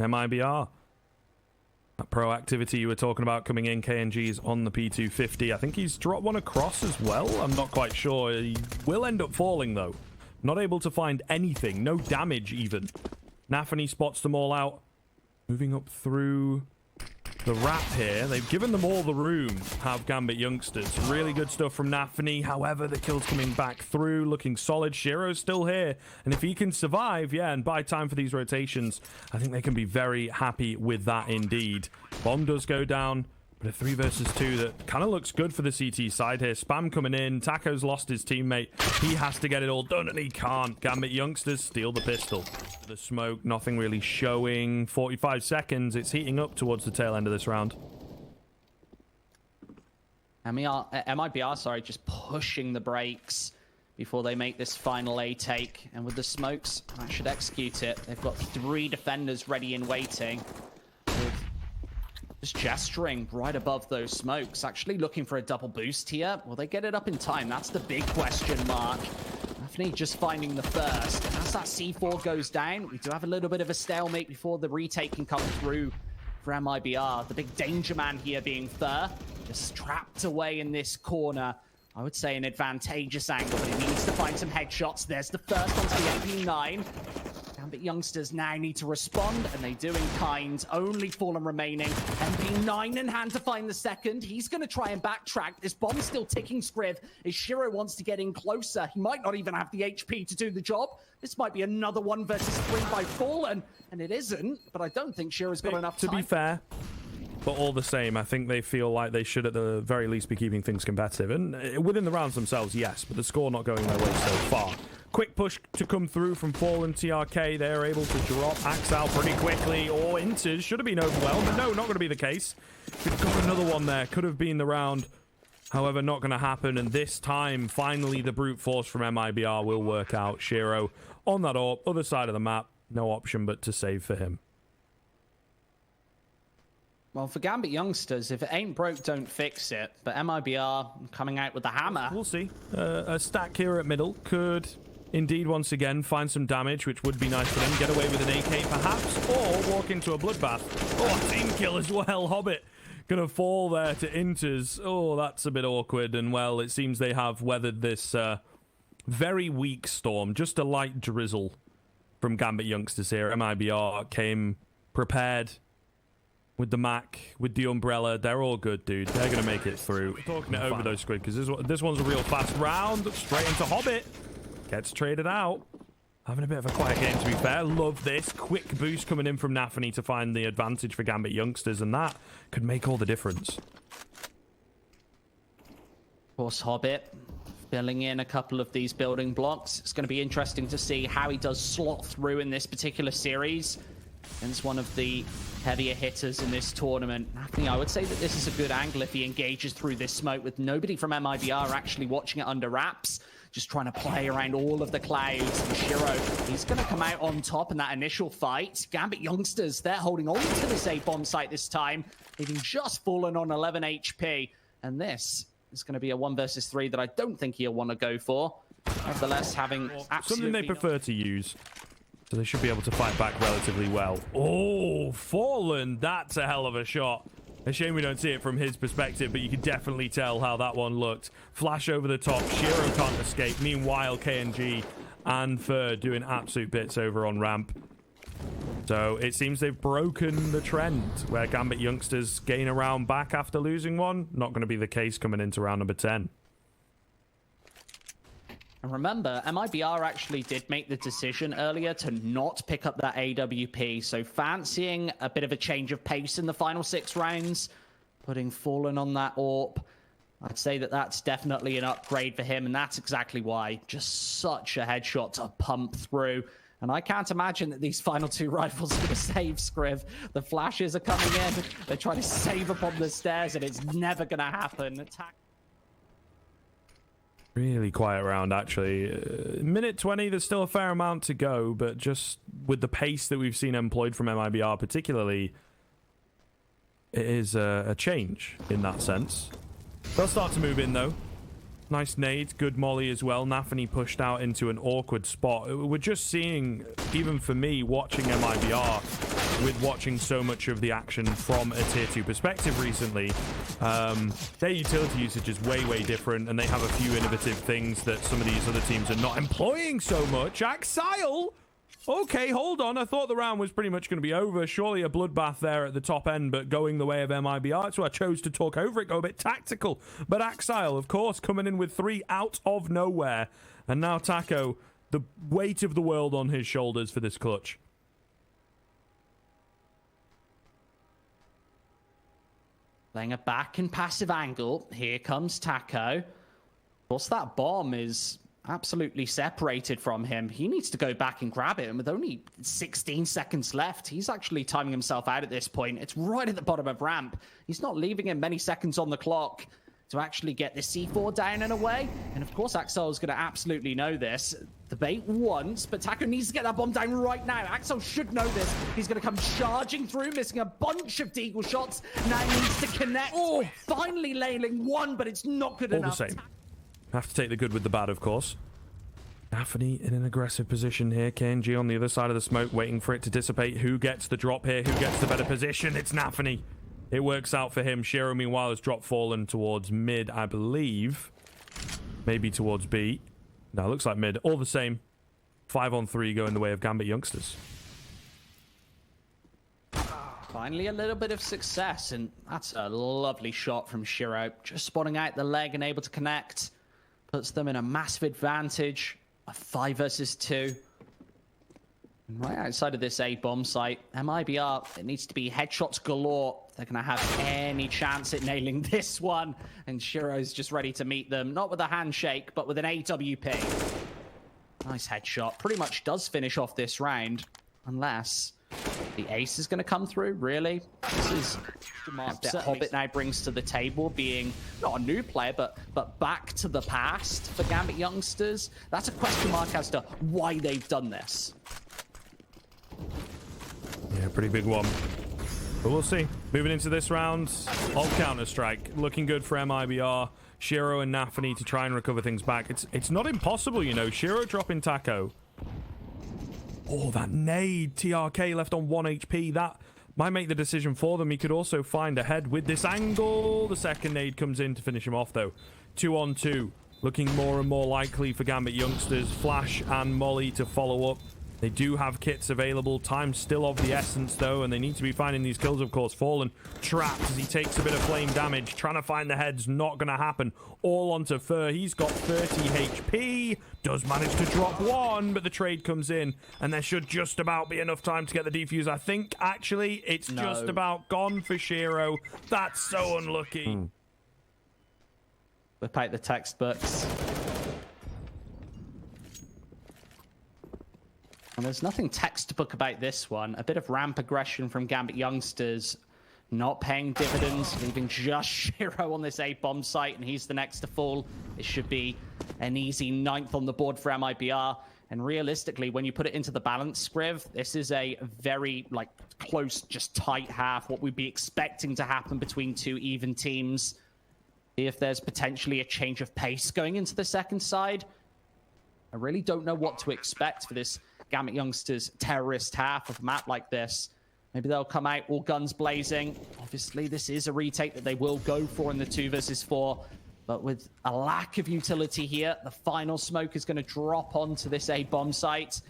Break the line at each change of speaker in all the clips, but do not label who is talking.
MIBR. That proactivity you were talking about coming in, KNG's on the P250. I think he's dropped one across as well. I'm not quite sure. He will end up falling, though. Not able to find anything. No damage, even. Nafany spots them all out. Moving up through the wrap here. They've given them all the room, have Gambit Youngsters. Really good stuff from Nafany. However, the kill's coming back through, looking solid. Shiro's still here. And if he can survive, yeah, and buy time for these rotations, I think they can be very happy with that indeed. Bomb does go down, but a 3 versus 2 that kind of looks good for the CT side here. Spam coming in. Taco's lost his teammate. He has to get it all done, and he can't. Gambit Youngsters steal the pistol. The smoke, nothing really showing. 45 seconds. It's heating up towards the tail end of this round.
MIBR, sorry, just pushing the brakes before they make this final A take. And with the smokes, that should execute it. They've got 3 defenders ready and waiting. Just gesturing right above those smokes. Actually looking for a double boost here. Will they get it up in time? That's the big question mark. Nafany just finding the first. And as that C4 goes down, we do have a little bit of a stalemate before the retake can come through for MIBR. The big danger man here being Thur. Just trapped away in this corner. I would say an advantageous angle, but he needs to find some headshots. There's the first onto the AP9. Gambit Youngsters now need to respond, and they do in kind. Only Fallen remaining. MP9 in hand to find the second. He's going to try and backtrack. This bomb's still ticking, Scriv. As Shiro wants to get in closer, he might not even have the HP to do the job. This might be another 1 versus 3 by Fallen, and it isn't, but I don't think Shiro's got enough time.
To be fair, but all the same, I think they feel like they should at the very least be keeping things competitive. And within the rounds themselves, yes, but the score not going their way so far. Quick push to come through from Fallen TRK. They're able to drop Axe out pretty quickly. Or Inters should have been overwhelmed, but no, not going to be the case. We've got another one there. Could have been the round. However, not going to happen. And this time, finally, the brute force from MIBR will work out. Shiro on that AWP, other side of the map. No option but to save for him.
Well, for Gambit Youngsters, if it ain't broke, don't fix it. But MIBR coming out with the hammer.
We'll see. A stack here at middle could indeed once again find some damage, which would be nice for them. Get away with an AK perhaps, or walk into a bloodbath. Oh, team kill as well. Hobbit gonna fall there to Inters. Oh, that's a bit awkward. And well, it seems they have weathered this very weak storm. Just a light drizzle from Gambit Youngsters here. MIBR came prepared with the Mac, with the umbrella. They're all good, dude. They're going to make it through. We're talking it over those, Squid, because this one's a real fast round. Straight into Hobbit. Gets traded out. Having a bit of a quiet game, to be fair. Love this. Quick boost coming in from Nafany to find the advantage for Gambit Youngsters, and that could make all the difference.
Of course, Hobbit filling in a couple of these building blocks. It's going to be interesting to see how he does slot through in this particular series. Against one of the heavier hitters in this tournament. Nafany, I would say that this is a good angle if he engages through this smoke with nobody from MIBR actually watching it under wraps. Just trying to play around all of the clouds. And Shiro, he's going to come out on top in that initial fight. Gambit Youngsters, they're holding on to this A-bomb site this time. They've just fallen on 11 HP. And this is going to be a 1 versus 3 that I don't think he'll want to go for. Nevertheless, having absolutely
something they prefer to use. So they should be able to fight back relatively well. Oh, Fallen. That's a hell of a shot. A shame we don't see it from his perspective, but you can definitely tell how that one looked. Flash over the top. Shiro can't escape. Meanwhile, KNG and Fur doing absolute bits over on ramp. So it seems they've broken the trend where Gambit Youngsters gain a round back after losing one. Not going to be the case coming into round number 10.
And remember, MIBR actually did make the decision earlier to not pick up that AWP. So fancying a bit of a change of pace in the final 6 rounds, putting Fallen on that AWP, I'd say that that's definitely an upgrade for him. And that's exactly why. Just such a headshot to pump through. And I can't imagine that these final 2 rifles are going to save Scriv. The flashes are coming in. They're trying to save up on the stairs, and it's never going to happen. Attack.
Really quiet round, actually. Minute 20, there's still a fair amount to go, but just with the pace that we've seen employed from MIBR particularly, it is a change in that sense. They'll start to move in, though. Nice nade, good molly as well. Nafany pushed out into an awkward spot. We're just seeing, even for me, watching MIBR, with watching so much of the action from a tier 2 perspective recently. Their utility usage is way, way different, and they have a few innovative things that some of these other teams are not employing so much. Axile! Okay, hold on. I thought the round was pretty much going to be over. Surely a bloodbath there at the top end, but going the way of MIBR, so I chose to talk over it, go a bit tactical. But Axile, of course, coming in with 3 out of nowhere. And now Taco, the weight of the world on his shoulders for this clutch.
Playing a back and passive angle. Here comes Taco. Of course, that bomb is absolutely separated from him. He needs to go back and grab it, and with only 16 seconds left, he's actually timing himself out at this point. It's right at the bottom of ramp. He's not leaving him many seconds on the clock to actually get the C4 down and away. And of course, Axel is going to absolutely know this. The bait once, but Taco needs to get that bomb down right now. Axel should know this. He's going to come charging through, missing a bunch of deagle shots. Now he needs to connect. Oh, finally nailing one, but it's not good enough.
All the same. Have to take the good with the bad, of course. Nafany in an aggressive position here. KNG on the other side of the smoke, waiting for it to dissipate. Who gets the drop here? Who gets the better position? It's Nafany. It works out for him. Shiro, meanwhile, has drop fallen towards mid, I believe. Maybe towards B. No, looks like mid. All the same. 5-on-3 going the way of Gambit Youngsters.
Finally, a little bit of success, and that's a lovely shot from Shiro. Just spotting out the leg and able to connect. Puts them in a massive advantage. A 5 versus 2. And right outside of this A bomb site, MIBR, it needs to be headshots galore. They're going to have any chance at nailing this one. And Shiro's just ready to meet them. Not with a handshake, but with an AWP. Nice headshot. Pretty much does finish off this round. Unless the ace is going to come through, really. This is that Hobbit now brings to the table, being not a new player, but back to the past for Gambit Youngsters. That's a question mark as to why they've done this.
Yeah, pretty big one. But we'll see. Moving into this round, alt Counter-Strike. Looking good for MIBR. Shiro and Nafany to try and recover things back. It's not impossible, you know. Shiro dropping Taco. Oh, that nade. TRK left on 1 HP. That might make the decision for them. He could also find a head with this angle. The second nade comes in to finish him off, though. 2-on-2. Looking more and more likely for Gambit Youngsters. Flash and Molly to follow up. They do have kits available. Time's still of the essence, though, and they need to be finding these kills, of course. Fallen trapped as he takes a bit of flame damage. Trying to find the head's not going to happen. All onto Fur. He's got 30 HP. Does manage to drop one, but the trade comes in, and there should just about be enough time to get the defuse. I think, actually, it's just about gone for Shiro. That's so unlucky.
Whip out the textbooks. And there's nothing textbook about this one. A bit of ramp aggression from Gambit Youngsters. Not paying dividends, leaving just Shiro on this A-bomb site, and he's the next to fall. It should be an easy 9th on the board for MIBR. And realistically, when you put it into the balance, Scriv, this is a very, close, just tight half. What we'd be expecting to happen between two even teams. See if there's potentially a change of pace going into the second side. I really don't know what to expect for this Gambit Youngsters terrorist half of a map like this. Maybe they'll come out all guns blazing. Obviously, this is a retake that they will go for in the 2 versus 4. But with a lack of utility here, the final smoke is going to drop onto this A-bomb site.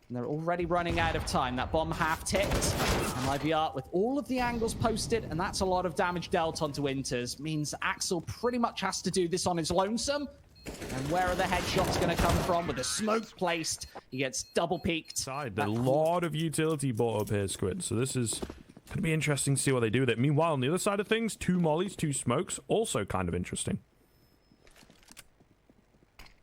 And they're already running out of time. That bomb half-ticked. And MIBR, with all of the angles posted, and that's a lot of damage dealt onto Winters, means Axel pretty much has to do this on his lonesome. And where are the headshots going to come from? With the smoke placed, he gets double peeked.
A lot of utility bought up here, Squid. So this is going to be interesting to see what they do with it. Meanwhile, on the other side of things, 2 mollies, 2 smokes. Also kind of interesting.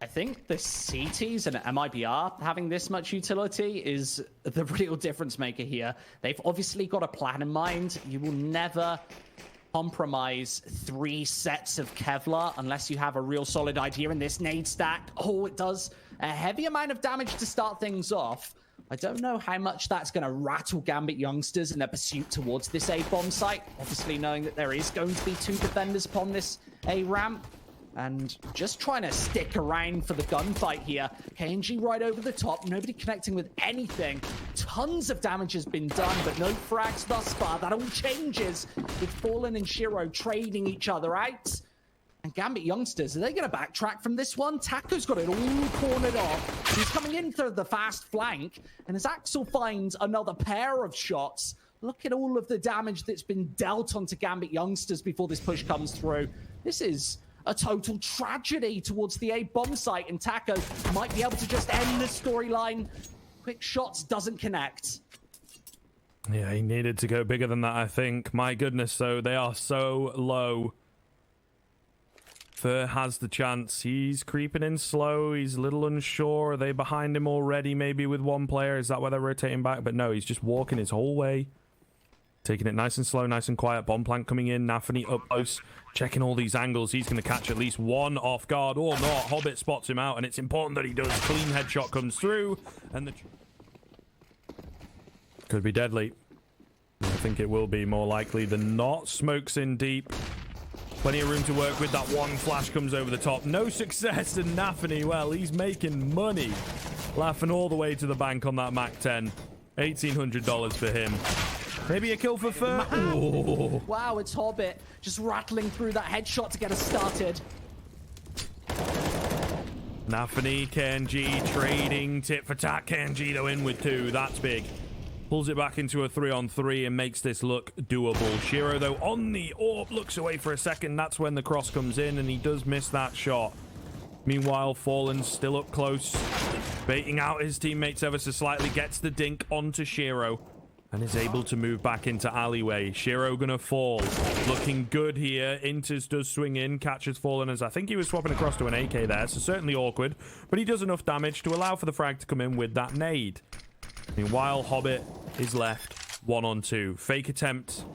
I think the CTs and MIBR having this much utility is the real difference maker here. They've obviously got a plan in mind. You will never compromise 3 sets of Kevlar unless you have a real solid idea in this nade stack. Oh, it does a heavy amount of damage to start things off. I don't know how much that's going to rattle Gambit Youngsters in their pursuit towards this A-bomb site. Obviously knowing that there is going to be 2 defenders upon this A-ramp. and just trying to stick around for the gunfight here. KNG right over the top, nobody connecting with anything. Tons of damage has been done, but no frags thus far. That all changes with Fallen and Shiro trading each other out. And Gambit Youngsters, are they going to backtrack from this one? Taco's got it all cornered off. He's coming in for the fast flank, and as Axel finds another pair of shots, look at all of the damage that's been dealt onto Gambit Youngsters before this push comes through. This is a total tragedy towards the A bomb site, and Taco might be able to just end the storyline. Quick shots doesn't connect.
Yeah, he needed to go bigger than that, I think. My goodness, though, they are so low. Fur has the chance. He's creeping in slow. He's a little unsure. Are they behind him already, maybe with one player? Is that where they're rotating back? But no, he's just walking his whole way. Taking it nice and slow, nice and quiet. Bomb plant coming in. Nafany up close. Checking all these angles. He's going to catch at least one off guard or not. Hobbit spots him out, and it's important that he does. Clean headshot comes through, and the... Could be deadly. I think it will be more likely than not. Smokes in deep. Plenty of room to work with. That one flash comes over the top. No success, and Nafany, well, he's making money. Laughing all the way to the bank on that Mac 10. $1,800 for him. Maybe a kill for Fur. Ooh.
Wow, it's Hobbit just rattling through that headshot to get us started.
Nafany, KNG trading tit for tat. KNG though in with 2. That's big. Pulls it back into a 3-on-3 and makes this look doable. Shiro, though, on the AWP, looks away for a second. That's when the cross comes in, and he does miss that shot. Meanwhile, Fallen's still up close, baiting out his teammates ever so slightly, gets the dink onto Shiro, and is able to move back into alleyway. Shiro gonna fall. Looking good here. Intis does swing in, catches Fallen, as I think he was swapping across to an AK there, so certainly awkward, but he does enough damage to allow for the frag to come in with that nade. Meanwhile, Hobbit is left 1-on-2. Fake attempt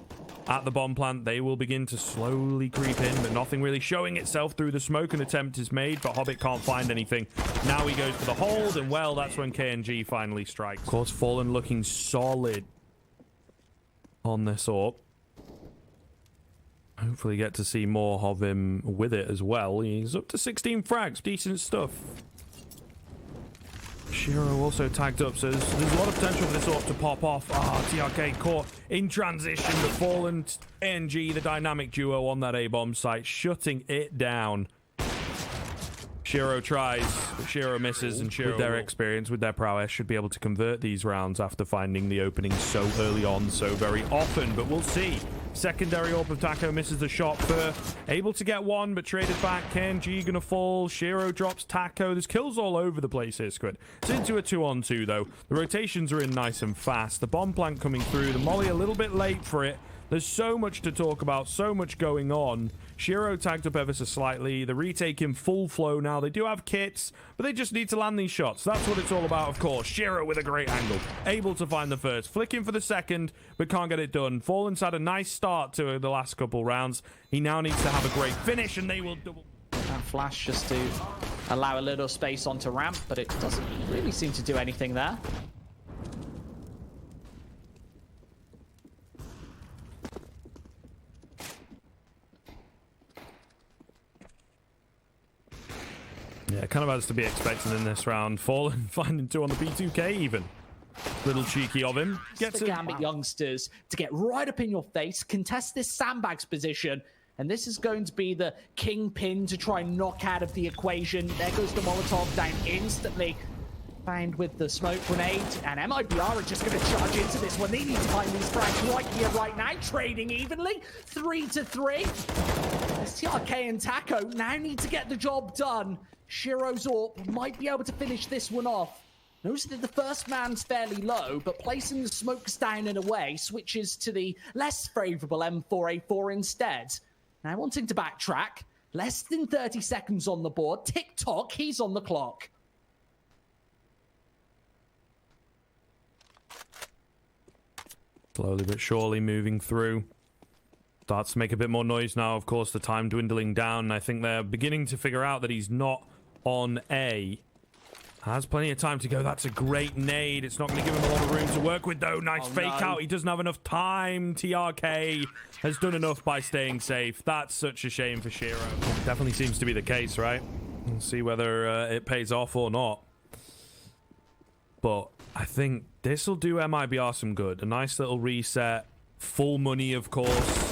at the bomb plant. They will begin to slowly creep in, but nothing really showing itself through the smoke. An attempt is made, but Hobbit can't find anything. Now he goes for the hold, and well, that's when KNG finally strikes. Of course, Fallen looking solid on this AWP. Hopefully get to see more of him with it as well. He's up to 16 frags. Decent stuff. Shiro also tagged up, so there's a lot of potential for this AWP to pop off. TRK caught in transition. The Fallen NG, the dynamic duo on that A-bomb site, shutting it down. Shiro tries, but Shiro misses, and Shiro, with their experience, with their prowess, should be able to convert these rounds after finding the opening so early on, so very often. But we'll see. Secondary AWP of Taco misses the shot. Fur able to get one, but traded back. KNG gonna fall. Shiro drops Taco. There's kills all over the place here, Squid. It's into a 2-on-2, though. The rotations are in nice and fast. The bomb plant coming through. The molly a little bit late for it. There's so much to talk about, so much going on. Shiro tagged up ever so slightly. The retake in full flow now. They do have kits, but they just need to land these shots. That's what it's all about, of course. Shiro with a great angle. Able to find the first. Flicking for the second, but can't get it done. Fallen's had a nice start to the last couple rounds. He now needs to have a great finish, and they will double...
That flash just to allow a little space onto ramp, but it doesn't really seem to do anything there.
Yeah, kind of as to be expected in this round. Fallen finding 2 on the P2K even. Little cheeky of him.
Gets the Gambit Youngsters to get right up in your face, contest this sandbags position, and this is going to be the kingpin to try and knock out of the equation. There goes the Molotov down instantly. Found with the smoke grenade, and MIBR are just going to charge into this one. They need to find these frags right here, right now, trading evenly, 3-3. STRK and Taco now need to get the job done. Shiro's AWP might be able to finish this one off. Notice that the first man's fairly low, but placing the smokes down and away switches to the less favorable M4A4 instead. Now wanting to backtrack, less than 30 seconds on the board. Tick-tock, he's on the clock.
Slowly but surely moving through. Starts to make a bit more noise now, of course, the time dwindling down. I think they're beginning to figure out that he's not on A. Has plenty of time to go. That's a great nade. It's not going to give him a lot of room to work with, though. Nice fake out. He doesn't have enough time. TRK has done enough by staying safe. That's such a shame for Shiro. Definitely seems to be the case, right? We'll see whether it pays off or not. But I think this will do MIBR some good. A nice little reset. Full money, of course.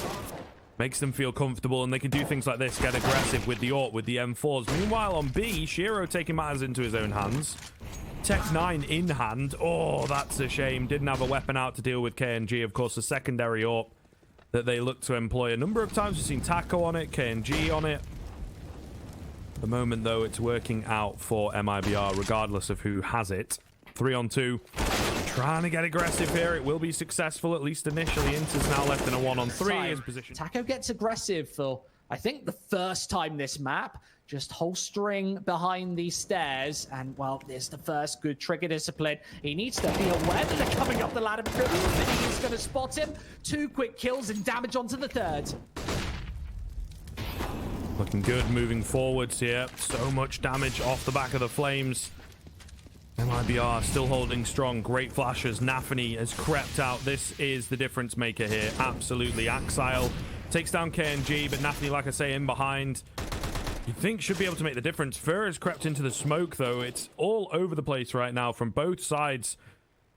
Makes them feel comfortable, and they can do things like this, get aggressive with the AWP, with the M4s. Meanwhile, on B, Shiro taking matters into his own hands. Tech 9 in hand. Oh, that's a shame. Didn't have a weapon out to deal with KNG. Of course, the secondary AWP that they look to employ a number of times. We've seen Taco on it, KNG on it. At the moment, though, it's working out for MIBR, regardless of who has it. 3-on-2. Trying to get aggressive here. It will be successful, at least initially. Inter's now left in a 1-on-3. His position.
Taco gets aggressive for, I think, the first time this map. Just holstering behind these stairs. And, well, there's the first good trigger discipline. He needs to be aware that they're coming up the ladder. He's going to spot him. 2 quick kills and damage onto the third.
Looking good moving forwards here. So much damage off the back of the flames. MIBR still holding strong. Great flashes. Nafany has crept out. This is the difference maker here. Absolutely. Axile takes down KNG, but Nafany, like I say, in behind. You'd think should be able to make the difference. Fur has crept into the smoke, though. It's all over the place right now from both sides.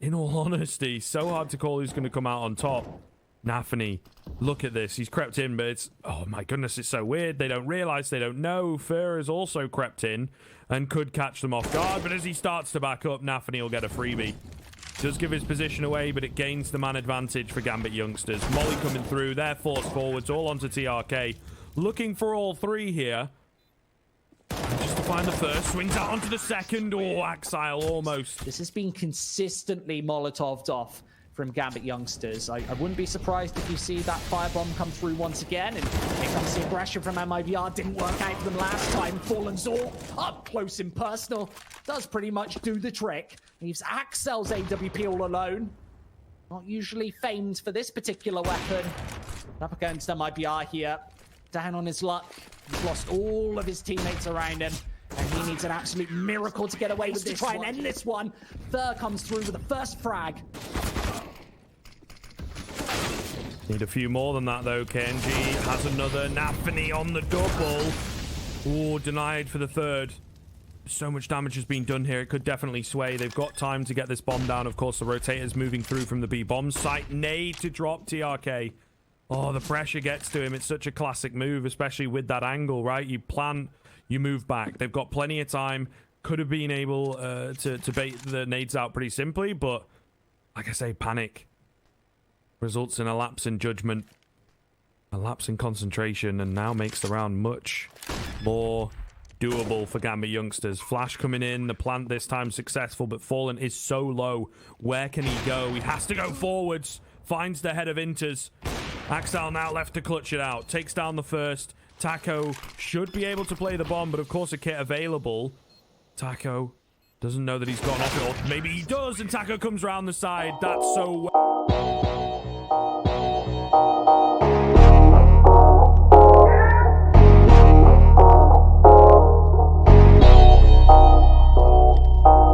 In all honesty, so hard to call who's going to come out on top. Nafany, look at this. He's crept in, but it's... Oh, my goodness, it's so weird. They don't realize, they don't know. Fur has also crept in and could catch them off guard, but as he starts to back up, Nafany will get a freebie. Does give his position away, but it gains the man advantage for Gambit Youngsters. Molly coming through. They're forced forwards, all onto TRK. Looking for all 3 here. And just to find the first. Swings out onto the second. Oh, Axile almost.
This has been consistently Molotov'd off from Gambit Youngsters. I wouldn't be surprised if you see that firebomb come through once again, and here comes the aggression from MIBR. Didn't work out for them last time. Fallen Zor up close and personal does pretty much do the trick. Leaves Axel's AWP all alone. Not usually famed for this particular weapon. Up against MIBR here. Down on his luck. He's lost all of his teammates around him. And he needs an absolute miracle to get away with this to try and end this one. Thur comes through with the first frag.
Need a few more than that, though. KNG has another. Nafany on the double. Oh, denied for the third. So much damage has been done here. It could definitely sway. They've got time to get this bomb down. Of course, the rotator's moving through from the B bomb site. Nade to drop TRK. Oh, the pressure gets to him. It's such a classic move, especially with that angle, right? You plant, you move back. They've got plenty of time. Could have been able to bait the nades out pretty simply, but like I say, panic results in a lapse in judgment, a lapse in concentration, and now makes the round much more doable for Gambit Youngsters. Flash coming in, the plant this time successful, but Fallen is so low. Where can he go? He has to go forwards. Finds the head of Inters. Axel now left to clutch it out. Takes down the first. Taco should be able to play the bomb, but of course a kit available. Taco doesn't know that he's gone off it, or maybe he does, and Taco comes around the side. That's so...